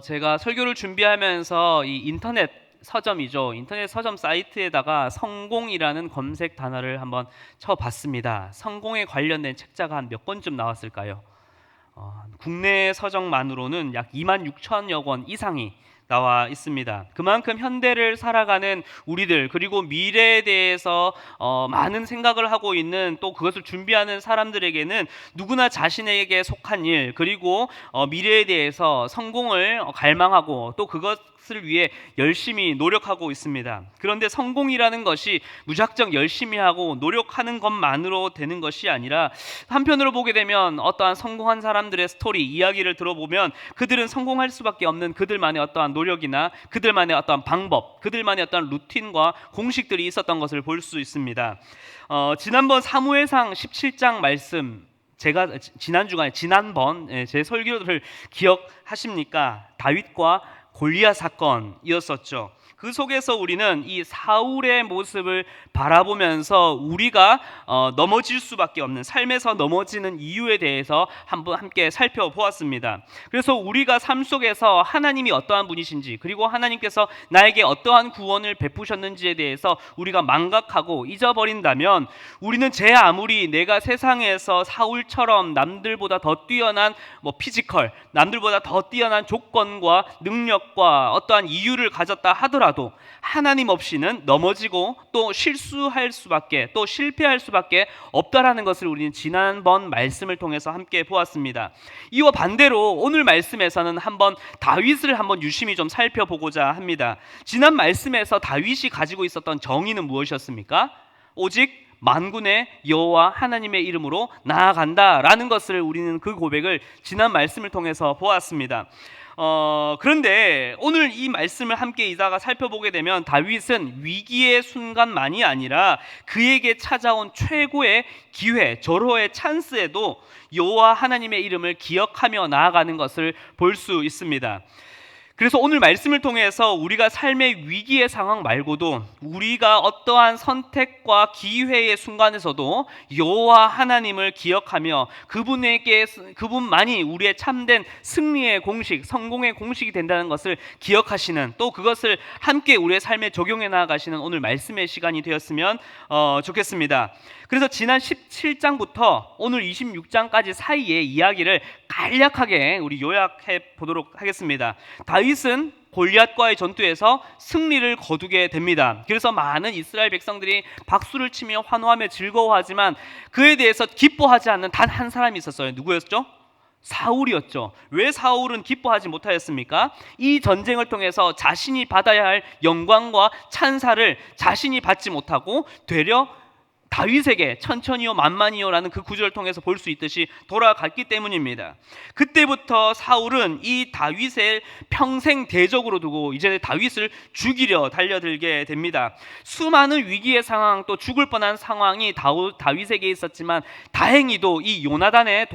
제가 설교를 준비하면서 이 인터넷 서점이죠. 인터넷 서점 사이트에다가 성공이라는 검색 단어를 한번 쳐봤습니다. 성공에 관련된 책자가 한 몇 권쯤 나왔을까요? 국내 서적만으로는 약 26,000여 권 이상이 나와 있습니다. 그만큼 현대를 살아가는 우리들, 그리고 미래에 대해서 많은 생각을 하고 있는, 또 그것을 준비하는 사람들에게는 누구나 자신에게 속한 일, 그리고 미래에 대해서 성공을 갈망하고 또 그것을 위해 열심히 노력하고 있습니다. 그런데 성공이라는 것이 무작정 열심히 하고 노력하는 것만으로 되는 것이 아니라, 한편으로 보게 되면 어떠한 성공한 사람들의 스토리, 이야기를 들어보면 그들은 성공할 수밖에 없는 그들만의 어떠한 노력이나 그들만의 어떠한 방법, 그들만의 어떠한 루틴과 공식들이 있었던 것을 볼 수 있습니다. 지난번 사무엘상 17장 말씀, 제가 지난번 제 설교를 기억하십니까? 다윗과 골리앗 사건이었었죠. 그 속에서 우리는 이 사울의 모습을 바라보면서 우리가 넘어질 수밖에 없는, 삶에서 넘어지는 이유에 대해서 한번 함께 살펴보았습니다. 그래서 우리가 삶 속에서 하나님이 어떠한 분이신지, 그리고 하나님께서 나에게 어떠한 구원을 베푸셨는지에 대해서 우리가 망각하고 잊어버린다면, 우리는 제 아무리 내가 세상에서 사울처럼 남들보다 더 뛰어난 피지컬, 남들보다 더 뛰어난 조건과 능력과 어떠한 이유를 가졌다 하더라도 하나님 없이는 넘어지고 또 실수할 수밖에, 또 실패할 수밖에 없다라는 것을 우리는 지난번 말씀을 통해서 함께 보았습니다. 이와 반대로 오늘 말씀에서는 한번 다윗을 한번 유심히 좀 살펴보고자 합니다. 지난 말씀에서 다윗이 가지고 있었던 정의는 무엇이었습니까? 오직 만군의 여호와 하나님의 이름으로 나아간다라는 것을, 우리는 그 고백을 지난 말씀을 통해서 보았습니다. 그런데 오늘 이 말씀을 함께 이다가 살펴보게 되면, 다윗은 위기의 순간만이 아니라 그에게 찾아온 최고의 기회, 절호의 찬스에도 여호와 하나님의 이름을 기억하며 나아가는 것을 볼 수 있습니다. 그래서 오늘 말씀을 통해서 우리가 삶의 위기의 상황 말고도 우리가 어떠한 선택과 기회의 순간에서도 여호와 하나님을 기억하며 그분만이 우리의 참된 승리의 공식, 성공의 공식이 된다는 것을 기억하시는, 또 그것을 함께 우리의 삶에 적용해 나아가시는 오늘 말씀의 시간이 되었으면 좋겠습니다. 그래서 지난 17장부터 오늘 26장까지 사이의 이야기를 간략하게 우리 요약해 보도록 하겠습니다. 다윗은 골리앗과의 전투에서 승리를 거두게 됩니다. 그래서 많은 이스라엘 백성들이 박수를 치며 환호하며 즐거워하지만 그에 대해서 기뻐하지 않는 단 한 사람이 있었어요. 누구였죠? 사울이었죠. 왜 사울은 기뻐하지 못하였습니까? 이 전쟁을 통해서 자신이 받아야 할 영광과 찬사를 자신이 받지 못하고 되려 다윗에게 천천히요 만만히요 라는 그 구절을 통해서 볼 수 있듯이 돌아갔기 때문입니다. 그때부터 사울은 이 다윗을 평생 대적으로 두고 이제 다윗을 죽이려 달려들게 됩니다. 수많은 위기의 상황, 또 죽을 뻔한 상황이 다윗에게 있었지만 다행히도 이 요나단의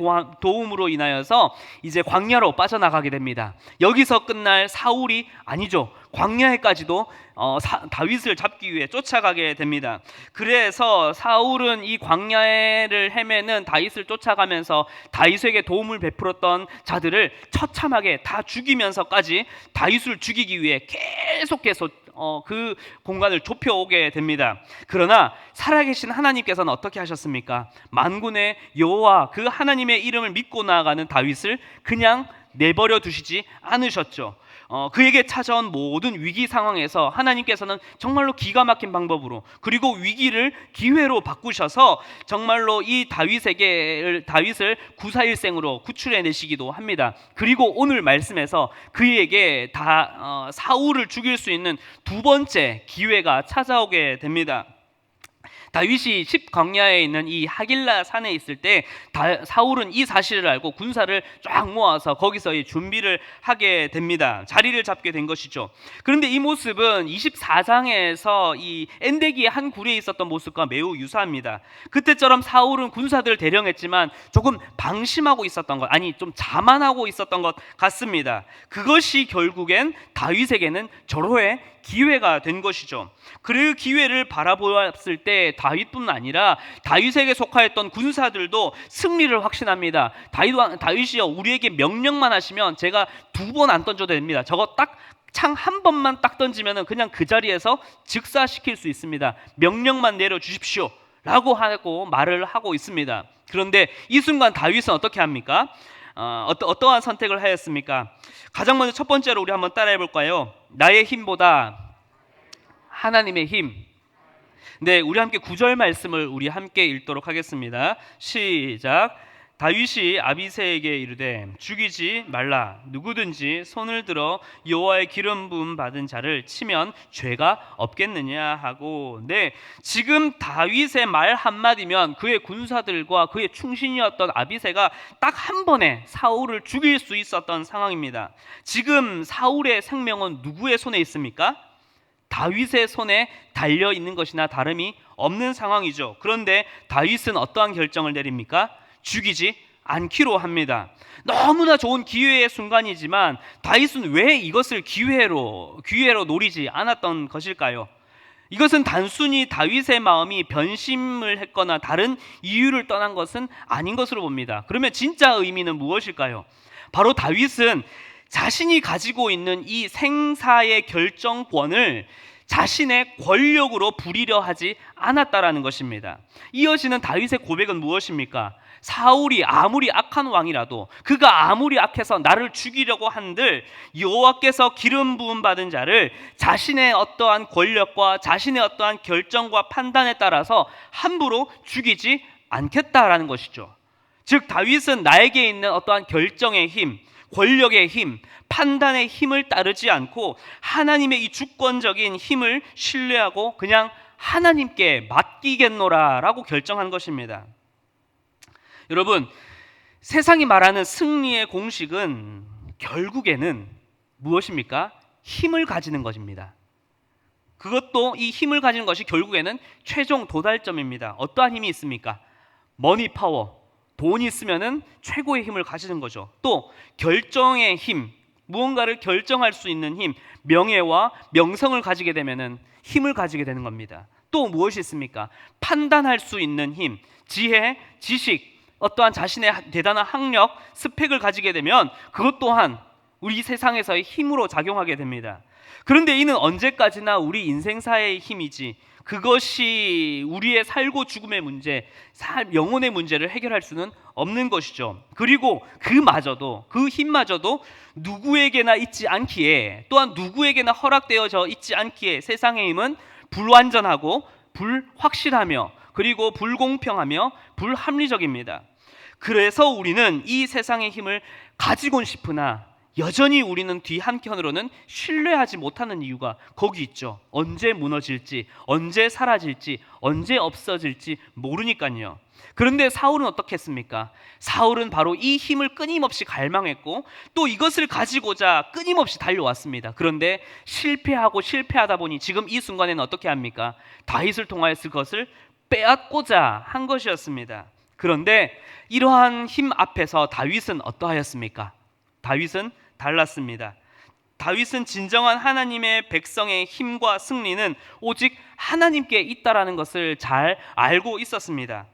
도움으로 인하여서 이제 광야로 빠져나가게 됩니다. 여기서 끝날 사울이 아니죠. 광야에까지도 다윗을 잡기 위해 쫓아가게 됩니다. 그래서 사울은 이 광야를 헤매는 다윗을 쫓아가면서 다윗에게 도움을 베풀었던 자들을 처참하게 다 죽이면서까지 다윗을 죽이기 위해 계속해서 그 공간을 좁혀오게 됩니다. 그러나 살아계신 하나님께서는 어떻게 하셨습니까? 만군의 여호와 그 하나님의 이름을 믿고 나아가는 다윗을 그냥 내버려 두시지 않으셨죠. 그에게 찾아온 모든 위기 상황에서 하나님께서는 정말로 기가 막힌 방법으로, 그리고 위기를 기회로 바꾸셔서 정말로 이 다윗을 구사일생으로 구출해내시기도 합니다. 그리고 오늘 말씀에서 그에게 사울을 죽일 수 있는 두 번째 기회가 찾아오게 됩니다. 다윗이 십광야에 있는 이 하길라 산에 있을 때 사울은 이 사실을 알고 군사를 쫙 모아서 거기서 이 준비를 하게 됩니다. 자리를 잡게 된 것이죠. 그런데 이 모습은 24장에서 이 엔데기의 한 굴에 있었던 모습과 매우 유사합니다. 그때처럼 사울은 군사들을 대령했지만 조금 방심하고 있었던 것, 좀 자만하고 있었던 것 같습니다. 그것이 결국엔 다윗에게는 절호의 기회가 된 것이죠. 그 기회를 바라보았을 때 때 다윗뿐 아니라 다윗에게 속하였던 군사들도 승리를 확신합니다. 다윗이여, 우리에게 명령만 하시면 제가 2번 안 던져도 됩니다. 저거 딱 창 한 번만 딱 던지면 그냥 그 자리에서 즉사시킬 수 있습니다. 명령만 내려주십시오 라고 하고 말을 하고 있습니다. 그런데 이 순간 다윗은 어떻게 합니까? 어떠한 선택을 하였습니까? 가장 먼저 첫 번째로 우리 한번 따라해 볼까요? 나의 힘보다 하나님의 힘. 네, 우리 함께 9절 말씀을 우리 함께 읽도록 하겠습니다. 시작. 다윗이 아비새에게 이르되 죽이지 말라. 누구든지 손을 들어 여호와의 기름 부음 받은 자를 치면 죄가 없겠느냐 하고, 네, 지금 다윗의 말 한마디면 그의 군사들과 그의 충신이었던 아비새가 딱 한 번에 사울을 죽일 수 있었던 상황입니다. 지금 사울의 생명은 누구의 손에 있습니까? 다윗의 손에 달려 있는 것이나 다름이 없는 상황이죠. 그런데 다윗은 어떠한 결정을 내립니까? 죽이지 않기로 합니다. 너무나 좋은 기회의 순간이지만 다윗은 왜 이것을 기회로 노리지 않았던 것일까요? 이것은 단순히 다윗의 마음이 변심을 했거나 다른 이유를 떠난 것은 아닌 것으로 봅니다. 그러면 진짜 의미는 무엇일까요? 바로 다윗은 자신이 가지고 있는 이 생사의 결정권을 자신의 권력으로 부리려 하지 않았다라는 것입니다. 이어지는 다윗의 고백은 무엇입니까? 사울이 아무리 악한 왕이라도, 그가 아무리 악해서 나를 죽이려고 한들 여호와께서 기름 부음 받은 자를 자신의 어떠한 권력과 자신의 어떠한 결정과 판단에 따라서 함부로 죽이지 않겠다라는 것이죠. 즉 다윗은 나에게 있는 어떠한 결정의 힘, 권력의 힘, 판단의 힘을 따르지 않고 하나님의 이 주권적인 힘을 신뢰하고 그냥 하나님께 맡기겠노라라고 결정한 것입니다. 여러분, 세상이 말하는 승리의 공식은 결국에는 무엇입니까? 힘을 가지는 것입니다. 그것도 이 힘을 가지는 것이 결국에는 최종 도달점입니다. 어떠한 힘이 있습니까? 머니 파워, 돈이 있으면은 최고의 힘을 가지는 거죠. 또 결정의 힘, 무언가를 결정할 수 있는 힘, 명예와 명성을 가지게 되면은 힘을 가지게 되는 겁니다. 또 무엇이 있습니까? 판단할 수 있는 힘, 지혜, 지식, 어떠한 자신의 대단한 학력, 스펙을 가지게 되면 그것 또한 우리 세상에서의 힘으로 작용하게 됩니다. 그런데 이는 언제까지나 우리 인생사의 힘이지 그것이 우리의 살고 죽음의 문제, 영혼의 문제를 해결할 수는 없는 것이죠. 그리고 그 힘마저도 누구에게나 있지 않기에, 또한 누구에게나 허락되어져 있지 않기에 세상의 힘은 불완전하고 불확실하며 그리고 불공평하며 불합리적입니다. 그래서 우리는 이 세상의 힘을 가지곤 싶으나 여전히 우리는 뒤 한켠으로는 신뢰하지 못하는 이유가 거기 있죠. 언제 무너질지, 언제 사라질지, 언제 없어질지 모르니까요. 그런데 사울은 어떻게 했습니까? 사울은 바로 이 힘을 끊임없이 갈망했고 또 이것을 가지고자 끊임없이 달려왔습니다. 그런데 실패하다 보니 지금 이 순간에는 어떻게 합니까? 다윗을 통하여서 그것을 빼앗고자 한 것이었습니다. 그런데 이러한 힘 앞에서 다윗은 어떠하였습니까? 다윗은 달랐습니다. 다윗은 진정한 하나님의 백성의 힘과 승리는 오직 하나님께 있다라는 것을 잘 알고 있었습니다.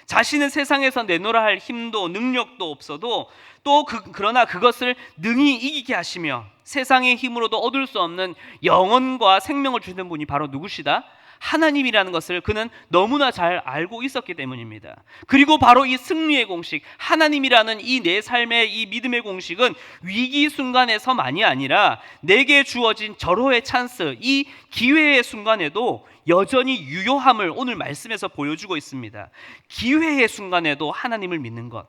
자신은 세상에서 내놓으라 할 힘도 능력도 없어도 또 그러나 그것을 능히 이기게 하시며 세상의 힘으로도 얻을 수 없는 영혼과 생명을 주시는 분이 바로 누구시다? 하나님이라는 것을 그는 너무나 잘 알고 있었기 때문입니다. 그리고 바로 이 승리의 공식, 하나님이라는 이 내 삶의 이 믿음의 공식은 위기 순간에서만이 아니라 내게 주어진 절호의 찬스, 이 기회의 순간에도 여전히 유효함을 오늘 말씀에서 보여주고 있습니다. 기회의 순간에도 하나님을 믿는 것,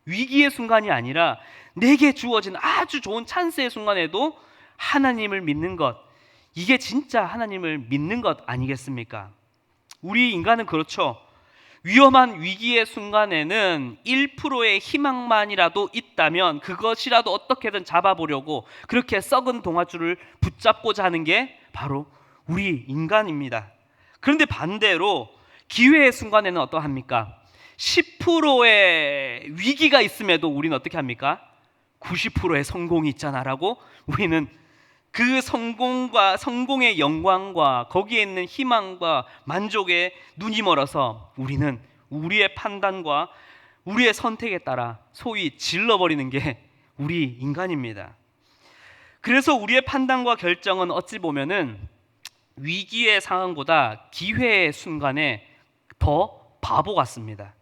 위기의 순간이 아니라 내게 주어진 아주 좋은 찬스의 순간에도 하나님을 믿는 것, 이게 진짜 하나님을 믿는 것 아니겠습니까? 우리 인간은 그렇죠. 위험한 위기의 순간에는 1%의 희망만이라도 있다면 그것이라도 어떻게든 잡아보려고 그렇게 썩은 동아줄을 붙잡고자 하는 게 바로 우리 인간입니다. 그런데 반대로 기회의 순간에는 어떠합니까? 10%의 위기가 있음에도 우리는 어떻게 합니까? 90%의 성공이 있잖아라고 우리는 그 성공의 영광과 거기에 있는 희망과 만족에 눈이 멀어서 우리는 우리의 판단과 우리의 선택에 따라 소위 질러버리는 게 우리 인간입니다. 그래서 우리의 판단과 결정은 어찌 보면은 위기의 상황보다 기회의 순간에 더 바보 같습니다.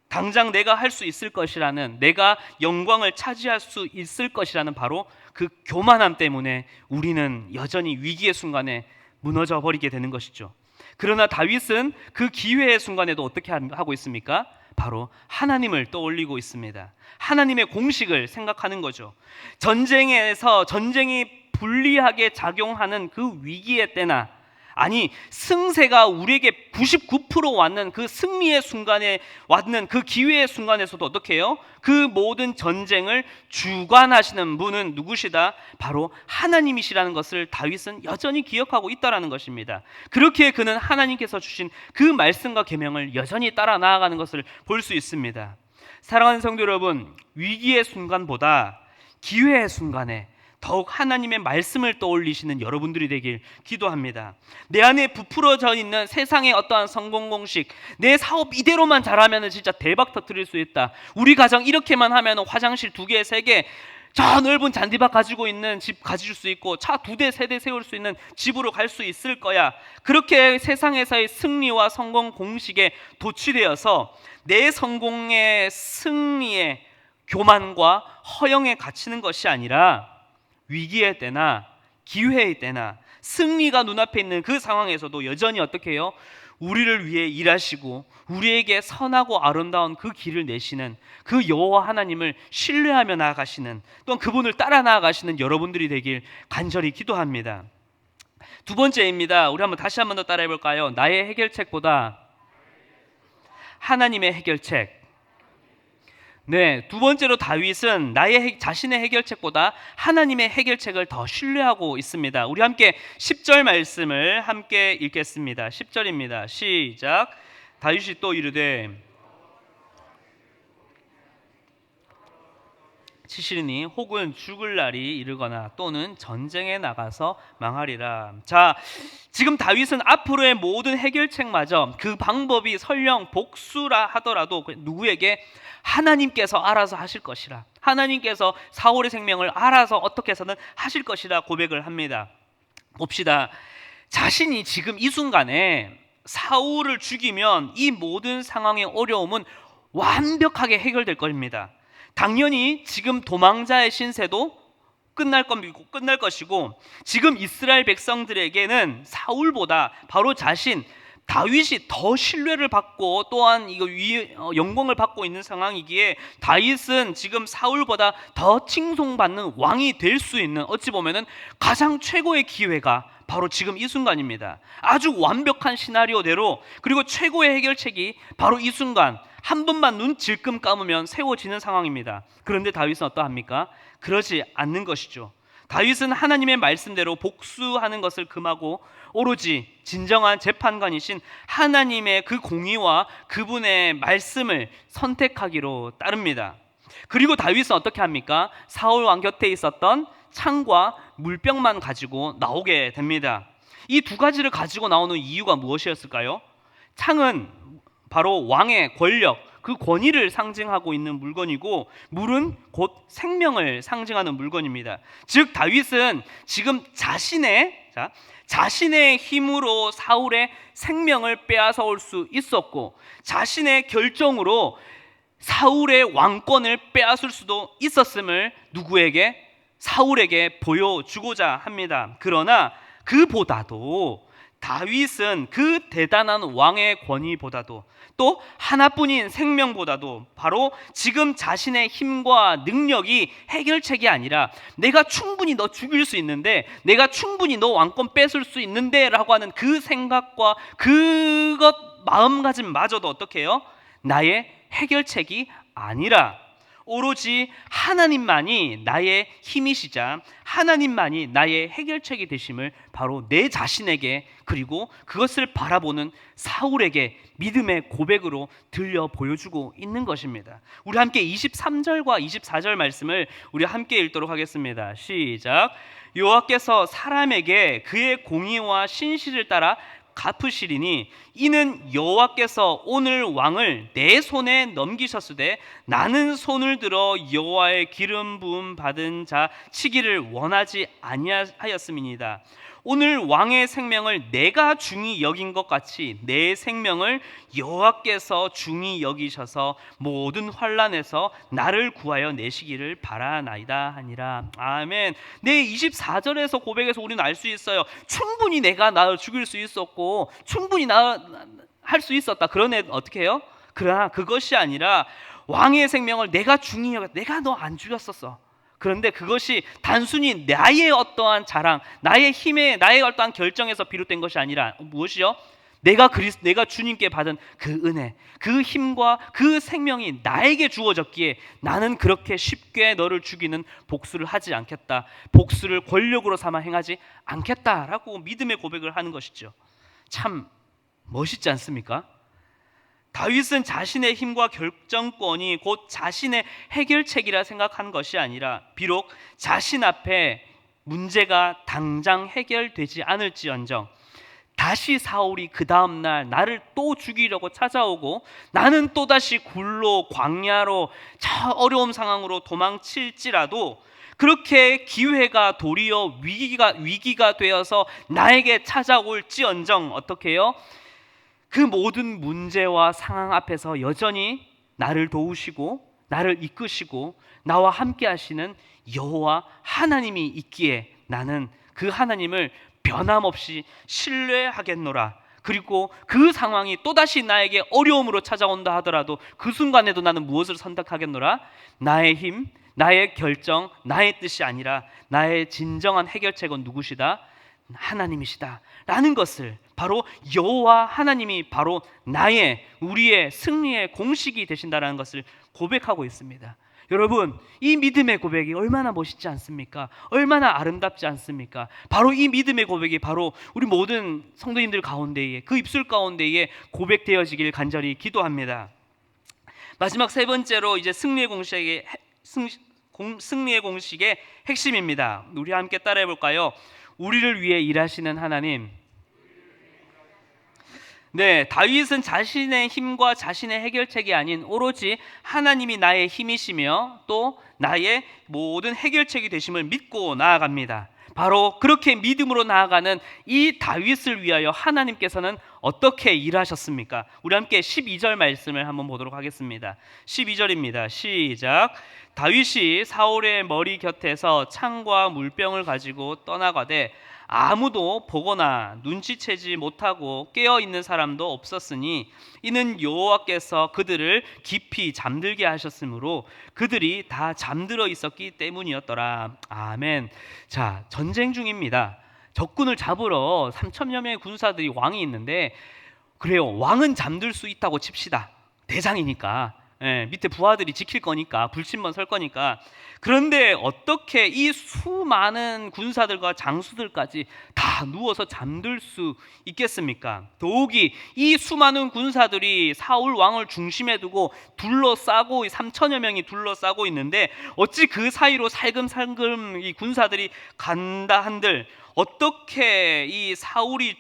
당장 내가 할 수 있을 것이라는, 내가 영광을 차지할 수 있을 것이라는 바로 그 교만함 때문에 우리는 여전히 위기의 순간에 무너져 버리게 되는 것이죠. 그러나 다윗은 그 기회의 순간에도 어떻게 하고 있습니까? 바로 하나님을 떠올리고 있습니다. 하나님의 공식을 생각하는 거죠. 전쟁이 불리하게 작용하는 그 위기의 때나, 아니 승세가 우리에게 99% 왔는 그 승리의 순간에 왔는 그 기회의 순간에서도 어떻게 해요? 그 모든 전쟁을 주관하시는 분은 누구시다? 바로 하나님이시라는 것을 다윗은 여전히 기억하고 있다라는 것입니다. 그렇게 그는 하나님께서 주신 그 말씀과 계명을 여전히 따라 나아가는 것을 볼 수 있습니다. 사랑하는 성도 여러분, 위기의 순간보다 기회의 순간에 더욱 하나님의 말씀을 떠올리시는 여러분들이 되길 기도합니다. 내 안에 부풀어져 있는 세상의 어떠한 성공 공식, 내 사업 이대로만 잘하면 진짜 대박 터뜨릴 수 있다, 우리 가정 이렇게만 하면 화장실 2개, 3개, 저 넓은 잔디밭 가지고 있는 집 가질 수 있고 차 2대, 3대 세울 수 있는 집으로 갈 수 있을 거야. 그렇게 세상에서의 승리와 성공 공식에 도취되어서 내 성공의 승리의 교만과 허영에 갇히는 것이 아니라 위기의 때나 기회의 때나 승리가 눈앞에 있는 그 상황에서도 여전히 어떻게 해요? 우리를 위해 일하시고 우리에게 선하고 아름다운 그 길을 내시는 그 여호와 하나님을 신뢰하며 나아가시는, 또한 그분을 따라 나아가시는 여러분들이 되길 간절히 기도합니다. 두 번째입니다. 우리 다시 한번 더 따라해 볼까요? 나의 해결책보다 하나님의 해결책. 네, 두 번째로 다윗은 자신의 해결책보다 하나님의 해결책을 더 신뢰하고 있습니다. 우리 함께 10절 말씀을 함께 읽겠습니다. 10절입니다. 시작. 다윗이 또 이르되 치시리니 혹은 죽을 날이 이르거나 또는 전쟁에 나가서 망하리라. 자, 지금 다윗은 앞으로의 모든 해결책마저 그 방법이 설령 복수라 하더라도 누구에게? 하나님께서 알아서 하실 것이라, 하나님께서 사울의 생명을 알아서 어떻게 해서는 하실 것이라 고백을 합니다. 봅시다. 자신이 지금 이 순간에 사울을 죽이면 이 모든 상황의 어려움은 완벽하게 해결될 것입니다. 당연히 지금 도망자의 신세도 끝날 것이고, 지금 이스라엘 백성들에게는 사울보다 바로 자신 다윗이 더 신뢰를 받고 또한 영광을 받고 있는 상황이기에 다윗은 지금 사울보다 더 칭송받는 왕이 될 수 있는, 어찌 보면은 가장 최고의 기회가 바로 지금 이 순간입니다. 아주 완벽한 시나리오대로, 그리고 최고의 해결책이 바로 이 순간 한 번만 눈 질끔 감으면 세워지는 상황입니다. 그런데 다윗은 어떠합니까? 그러지 않는 것이죠. 다윗은 하나님의 말씀대로 복수하는 것을 금하고 오로지 진정한 재판관이신 하나님의 그 공의와 그분의 말씀을 선택하기로 따릅니다. 그리고 다윗은 어떻게 합니까? 사울 왕 곁에 있었던 창과 물병만 가지고 나오게 됩니다. 이 두 가지를 가지고 나오는 이유가 무엇이었을까요? 창은 바로 왕의 권력, 그 권위를 상징하고 있는 물건이고, 물은 곧 생명을 상징하는 물건입니다. 즉 다윗은 지금 자신의 힘으로 사울의 생명을 빼앗아 올 수 있었고, 자신의 결정으로 사울의 왕권을 빼앗을 수도 있었음을 누구에게? 사울에게 보여주고자 합니다. 그러나 그보다도 다윗은 그 대단한 왕의 권위보다도 또 하나뿐인 생명보다도 바로 지금 자신의 힘과 능력이 해결책이 아니라, 내가 충분히 너 죽일 수 있는데, 내가 충분히 너 왕권 뺏을 수 있는데 라고 하는 그 생각과 마음가짐마저도 어떻게 해요? 나의 해결책이 아니라 오로지 하나님만이 나의 힘이시자 하나님만이 나의 해결책이 되심을 바로 내 자신에게, 그리고 그것을 바라보는 사울에게 믿음의 고백으로 들려 보여주고 있는 것입니다. 우리 함께 23절과 24절 말씀을 우리 함께 읽도록 하겠습니다. 시작. 여호와께서 사람에게 그의 공의와 신실을 따라 갚으시리니 이는 여호와께서 오늘 왕을 내 손에 넘기셨으되 나는 손을 들어 여호와의 기름 부음 받은 자 치기를 원하지 아니하였음이니이다. 오늘 왕의 생명을 내가 중히 여긴 것 같이 내 생명을 여호와께서 중히 여기셔서 모든 환난에서 나를 구하여 내시기를 바라나이다 하니라. 아멘. 네, 24절에서 고백에서 우리는 알 수 있어요. 충분히 내가 나를 죽일 수 있었고 충분히 할 수 있었다. 그러네 어떻게 해요? 그러나 그것이 아니라 왕의 생명을 내가 중히 여겼다. 내가 너 안 죽였었어. 그런데 그것이 단순히 나의 어떠한 자랑, 나의 힘에, 나의 어떠한 결정에서 비롯된 것이 아니라 무엇이요? 내가 주님께 받은 그 은혜, 그 힘과 그 생명이 나에게 주어졌기에 나는 그렇게 쉽게 너를 죽이는 복수를 하지 않겠다. 복수를 권력으로 삼아 행하지 않겠다라고 믿음의 고백을 하는 것이죠. 참 멋있지 않습니까? 다윗은 자신의 힘과 결정권이 곧 자신의 해결책이라 생각한 것이 아니라 비록 자신 앞에 문제가 당장 해결되지 않을지언정 다시 사울이 그 다음날 나를 또 죽이려고 찾아오고 나는 또다시 굴로 광야로 저 어려운 상황으로 도망칠지라도 그렇게 기회가 도리어 위기가 되어서 나에게 찾아올지언정 어떻게 해요? 그 모든 문제와 상황 앞에서 여전히 나를 도우시고 나를 이끄시고 나와 함께 하시는 여호와 하나님이 있기에 나는 그 하나님을 변함없이 신뢰하겠노라. 그리고 그 상황이 또다시 나에게 어려움으로 찾아온다 하더라도 그 순간에도 나는 무엇을 선택하겠노라? 나의 힘, 나의 결정, 나의 뜻이 아니라 나의 진정한 해결책은 누구시다? 하나님이시다 라는 것을, 바로 여호와 하나님이 바로 우리의 승리의 공식이 되신다라는 것을 고백하고 있습니다. 여러분, 이 믿음의 고백이 얼마나 멋있지 않습니까? 얼마나 아름답지 않습니까? 바로 이 믿음의 고백이 바로 우리 모든 성도님들 가운데에, 그 입술 가운데에 고백되어지길 간절히 기도합니다. 마지막 세 번째로 이제 승리의 공식의 핵심입니다. 우리 함께 따라해 볼까요? 우리를 위해 일하시는 하나님. 네, 다윗은 자신의 힘과 자신의 해결책이 아닌 오로지 하나님이 나의 힘이시며 또 나의 모든 해결책이 되심을 믿고 나아갑니다. 바로 그렇게 믿음으로 나아가는 이 다윗을 위하여 하나님께서는 어떻게 일하셨습니까? 우리 함께 12절 말씀을 한번 보도록 하겠습니다. 12절입니다. 시작. 다윗이 사울의 머리 곁에서 창과 물병을 가지고 떠나가되 아무도 보거나 눈치채지 못하고 깨어있는 사람도 없었으니 이는 여호와께서 그들을 깊이 잠들게 하셨으므로 그들이 다 잠들어 있었기 때문이었더라. 아멘. 자, 전쟁 중입니다. 적군을 잡으러 3천여 명의 군사들이 왕이 있는데, 그래요, 왕은 잠들 수 있다고 칩시다. 대장이니까. 밑에 부하들이 지킬 거니까, 불침번 설 거니까. 그런데 어떻게 이 수많은 군사들과 장수들까지 다 누워서 잠들 수 있겠습니까? 더욱이 이 수많은 군사들이 사울 왕을 중심에 두고 둘러싸고 3천여 명이 둘러싸고 있는데 어찌 그 사이로 살금살금 이 군사들이 간다 한들 어떻게 이 사울이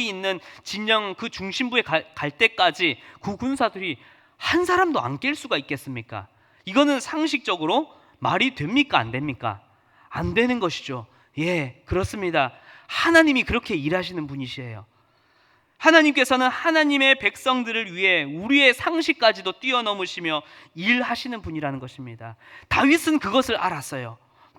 있는 진영 그 중심부에 갈 때까지 그 군사들이 한 사람도 안 깰 수가 있겠습니까? 이거는 상식적으로 말이 됩니까? 안 됩니까? 안 되는 것이죠. 예, 그렇습니다. 하나님이 그렇게 일하시는 분이시에요. 하나님께서는 하나님의 백성들을 위해 우리의 상식까지도 뛰어넘으시며 일하시는 분이라는 것입니다. 다윗은 그것을 알았어요.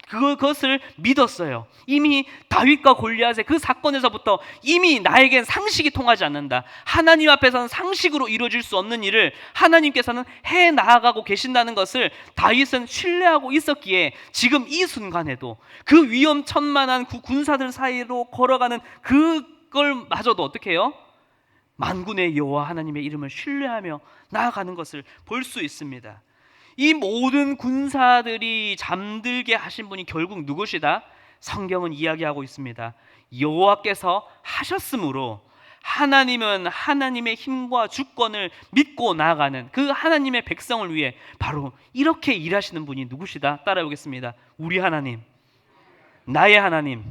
그것을 믿었어요. 이미 다윗과 골리앗의 그 사건에서부터 이미 나에겐 상식이 통하지 않는다. 하나님 앞에서는 상식으로 이루어질 수 없는 일을 하나님께서는 해 나아가고 계신다는 것을 다윗은 신뢰하고 있었기에 지금 이 순간에도 그 위험천만한 그 군사들 사이로 걸어가는 그걸 마저도 어떻게 해요? 만군의 여호와 하나님의 이름을 신뢰하며 나아가는 것을 볼 수 있습니다. 이 모든 군사들이 잠들게 하신 분이 결국 누구시다? 성경은 이야기하고 있습니다. 여호와께서 하셨으므로 하나님은 하나님의 힘과 주권을 믿고 나아가는 그 하나님의 백성을 위해 바로 이렇게 일하시는 분이 누구시다? 따라해보겠습니다. 우리 하나님, 나의 하나님.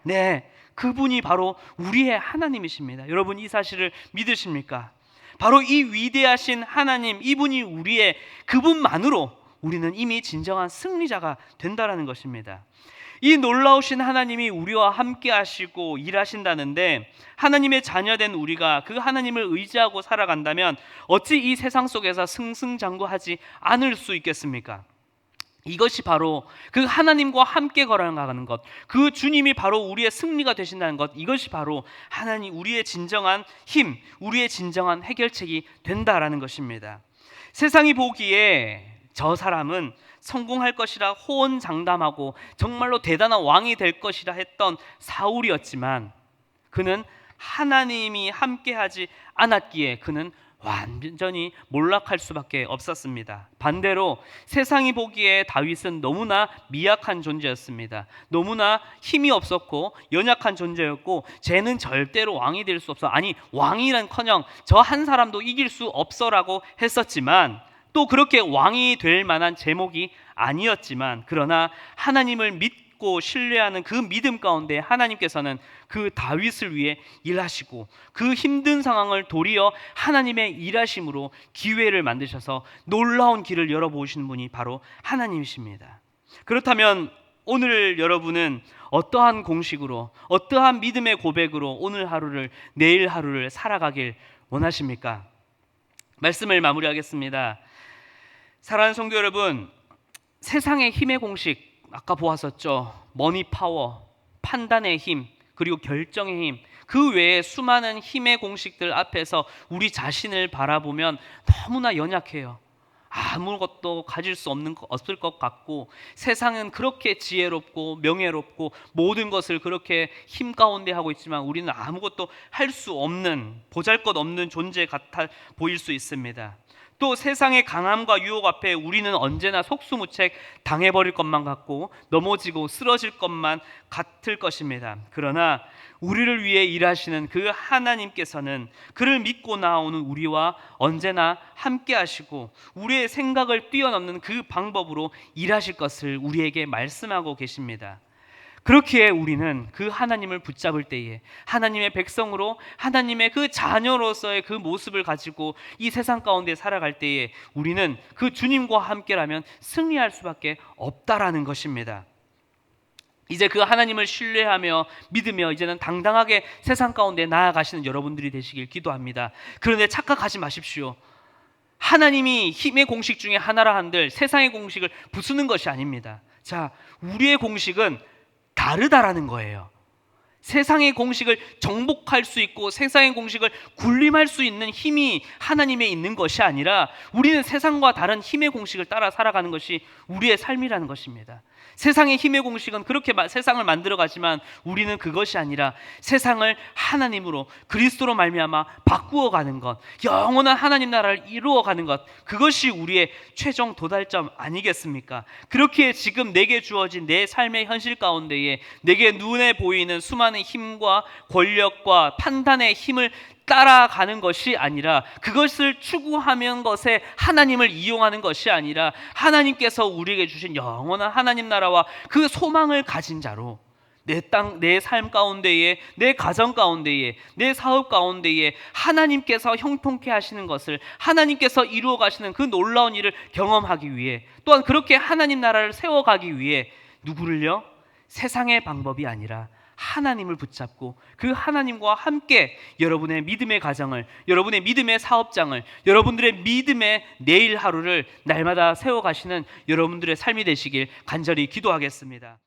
네, 그분이 바로 우리의 하나님이십니다. 여러분, 이 사실을 믿으십니까? 바로 이 위대하신 하나님, 이분이 우리의, 그분만으로 우리는 이미 진정한 승리자가 된다라는 것입니다. 이 놀라우신 하나님이 우리와 함께 하시고 일하신다는데, 하나님의 자녀된 우리가 그 하나님을 의지하고 살아간다면 어찌 이 세상 속에서 승승장구하지 않을 수 있겠습니까? 이것이 바로 그 하나님과 함께 걸어가는 것, 그 주님이 바로 우리의 승리가 되신다는 것, 이것이 바로 하나님, 우리의 진정한 힘, 우리의 진정한 해결책이 된다라는 것입니다. 세상이 보기에 저 사람은 성공할 것이라 호언장담하고 정말로 대단한 왕이 될 것이라 했던 사울이었지만, 그는 하나님이 함께하지 않았기에 그는 완전히 몰락할 수밖에 없었습니다. 반대로 세상이 보기에 다윗은 너무나 미약한 존재였습니다. 너무나 힘이 없었고 연약한 존재였고, 쟤는 절대로 왕이 될 수 없어, 아니 왕이란커녕 저 한 사람도 이길 수 없어라고 했었지만, 또 그렇게 왕이 될 만한 제목이 아니었지만, 그러나 하나님을 믿고 신뢰하는 그 믿음 가운데 하나님께서는 그 다윗을 위해 일하시고 그 힘든 상황을 도리어 하나님의 일하심으로 기회를 만드셔서 놀라운 길을 열어보시는 분이 바로 하나님이십니다. 그렇다면 오늘 여러분은 어떠한 공식으로, 어떠한 믿음의 고백으로 오늘 하루를, 내일 하루를 살아가길 원하십니까? 말씀을 마무리하겠습니다. 사랑하는 성도 여러분, 세상의 힘의 공식 아까 보았었죠. 머니 파워, 판단의 힘, 그리고 결정의 힘, 그 외에 수많은 힘의 공식들 앞에서 우리 자신을 바라보면 너무나 연약해요. 아무것도 가질 수 없을 것 같고, 세상은 그렇게 지혜롭고 명예롭고 모든 것을 그렇게 힘 가운데 하고 있지만 우리는 아무것도 할 수 없는, 보잘것없는 존재 같아 보일 수 있습니다. 또 세상의 강함과 유혹 앞에 우리는 언제나 속수무책 당해버릴 것만 같고 넘어지고 쓰러질 것만 같을 것입니다. 그러나 우리를 위해 일하시는 그 하나님께서는 그를 믿고 나오는 우리와 언제나 함께 하시고 우리의 생각을 뛰어넘는 그 방법으로 일하실 것을 우리에게 말씀하고 계십니다. 그렇기에 우리는 그 하나님을 붙잡을 때에 하나님의 백성으로, 하나님의 그 자녀로서의 그 모습을 가지고 이 세상 가운데 살아갈 때에 우리는 그 주님과 함께라면 승리할 수밖에 없다라는 것입니다. 이제 그 하나님을 신뢰하며 믿으며 이제는 당당하게 세상 가운데 나아가시는 여러분들이 되시길 기도합니다. 그런데 착각하지 마십시오. 하나님이 힘의 공식 중에 하나라 한들 세상의 공식을 부수는 것이 아닙니다. 자, 우리의 공식은 다르다라는 거예요. 세상의 공식을 정복할 수 있고 세상의 공식을 군림할 수 있는 힘이 하나님에 있는 것이 아니라 우리는 세상과 다른 힘의 공식을 따라 살아가는 것이 우리의 삶이라는 것입니다. 세상의 힘의 공식은 그렇게 세상을 만들어가지만 우리는 그것이 아니라 세상을 하나님으로, 그리스도로 말미암아 바꾸어가는 것, 영원한 하나님 나라를 이루어가는 것, 그것이 우리의 최종 도달점 아니겠습니까? 그렇기에 지금 내게 주어진 내 삶의 현실 가운데에 내게 눈에 보이는 수많은 힘과 권력과 판단의 힘을 따라가는 것이 아니라, 그것을 추구하는 것에 하나님을 이용하는 것이 아니라 하나님께서 우리에게 주신 영원한 하나님 나라와 그 소망을 가진 자로 내 땅, 내 삶 가운데에, 내 가정 가운데에, 내 사업 가운데에 하나님께서 형통케 하시는 것을, 하나님께서 이루어 가시는 그 놀라운 일을 경험하기 위해, 또한 그렇게 하나님 나라를 세워가기 위해 누구를요? 세상의 방법이 아니라 하나님을 붙잡고 그 하나님과 함께 여러분의 믿음의 가정을, 여러분의 믿음의 사업장을, 여러분들의 믿음의 내일 하루를 날마다 세워가시는 여러분들의 삶이 되시길 간절히 기도하겠습니다.